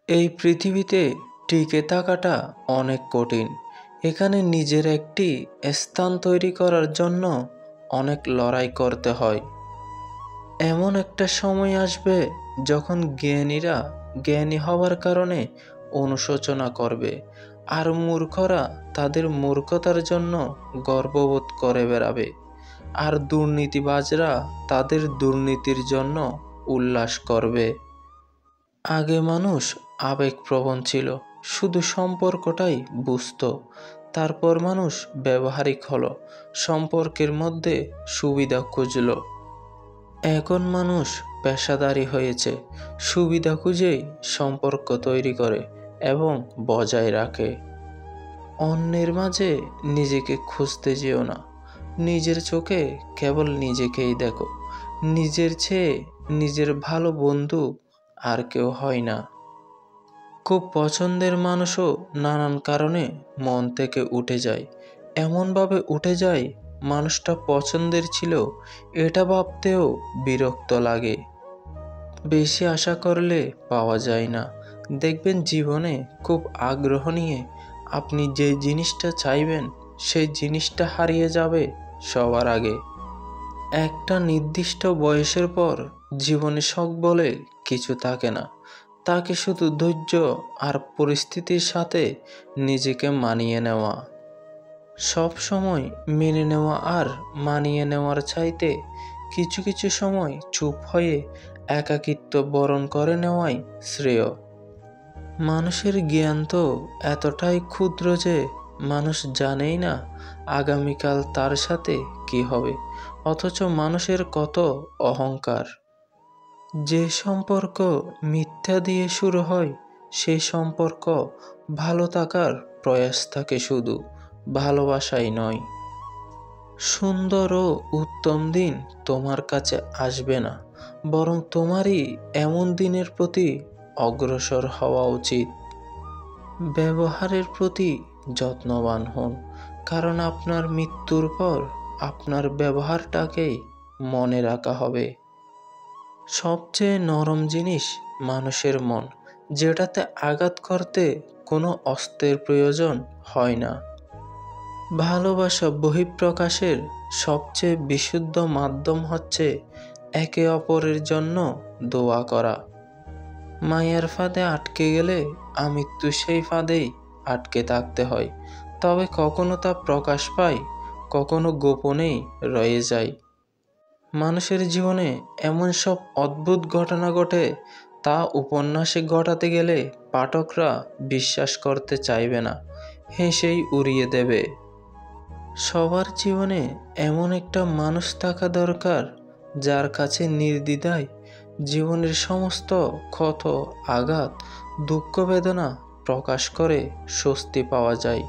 এই পৃথিবীতে টিকে থাকাটা অনেক কঠিন। এখানে নিজের একটি স্থান তৈরি করার জন্য অনেক লড়াই করতে হয়। এমন একটা সময় আসবে যখন জ্ঞানীরা জ্ঞানী হওয়ার কারণে অনুশোচনা করবে, আর মূর্খরা তাদের মূর্খতার জন্য গর্ববোধ করে বেড়াবে, আর দুর্নীতিবাজরা তাদের দুর্নীতির জন্য উল্লাস করবে। আগে মানুষ আবেগপ্রবণ ছিল, শুধু সম্পর্কটাই বুঝতো। তারপর মানুষ ব্যবহারিক হলো, সম্পর্কের মধ্যে সুবিধা খুঁজলো। এখন মানুষ পেশাদারি হয়েছে, সুবিধা খুঁজেই সম্পর্ক তৈরি করে এবং বজায় রাখে। অন্যের মাঝে নিজেকে খুঁজতে যেও না, নিজের চোখে কেবল নিজেকেই দেখো। নিজের চেয়ে নিজের ভালো বন্ধু আর কেউ হয় না। খুব পছন্দের মানুষও নানান কারণে মন থেকে উঠে যায়, এমনভাবে উঠে যায় মানুষটা পছন্দের ছিল এটা ভাবতেও বিরক্ত লাগে। বেশি আশা করলে পাওয়া যায় না। দেখবেন জীবনে খুব আগ্রহ নিয়ে আপনি যে জিনিসটা চাইবেন সেই জিনিসটা হারিয়ে যাবে সবার আগে। একটা নির্দিষ্ট বয়সের পর জীবনে শখ বলে কিছু থাকে না, তাকে শুধু ধৈর্য আর পরিস্থিতির সাথে নিজেকে মানিয়ে নেওয়া। সব সময় মেনে নেওয়া আর মানিয়ে নেওয়ার চাইতে কিছু কিছু সময় চুপ হয়ে একাকিত্ব বরণ করে নেওয়াই শ্রেয়। মানুষের জ্ঞান তো এতটাই ক্ষুদ্র যে মানুষ জানেই না আগামীকাল তার সাথে কি হবে, অথচ মানুষের কত অহংকার। যে সম্পর্ক মিথ্যা দিয়ে শুরু হয় সেই সম্পর্ক ভালো থাকার প্রয়াস থাকে, শুধু ভালোবাসাই নয়। সুন্দর ও উত্তম দিন তোমার কাছে আসবে না, বরং তোমারই এমন দিনের প্রতি অগ্রসর হওয়া উচিত। ব্যবহারের প্রতি যত্নবান হন, কারণ আপনার মৃত্যুর পর আপনার ব্যবহারটাকেই মনে রাখা হবে। সবচেয়ে নরম জিনিস মানুষের মন, যেটাতে আঘাত করতে কোনো অস্ত্রের প্রয়োজন হয় না। ভালোবাসা বহিঃপ্রকাশের সবচেয়ে বিশুদ্ধ মাধ্যম হচ্ছে একে অপরের জন্য দোয়া করা। মায়ের ফাঁদে আটকে গেলে আমৃত্যু সেই ফাঁদেই আটকে থাকতে হয়, তবে কখনো তা প্রকাশ পায়, কখনো গোপনেই রয়ে যায়। মানুষের জীবনে এমন সব অদ্ভুত ঘটনা ঘটে, তা উপন্যাসে ঘটাতে গেলে পাঠকরা বিশ্বাস করতে চাইবে না, হেসেই উড়িয়ে দেবে। সবার জীবনে এমন একটা মানুষ থাকা দরকার, যার কাছে নির্দ্বিধায় জীবনের সমস্ত ক্ষত, আঘাত, দুঃখ বেদনা প্রকাশ করে স্বস্তি পাওয়া যায়।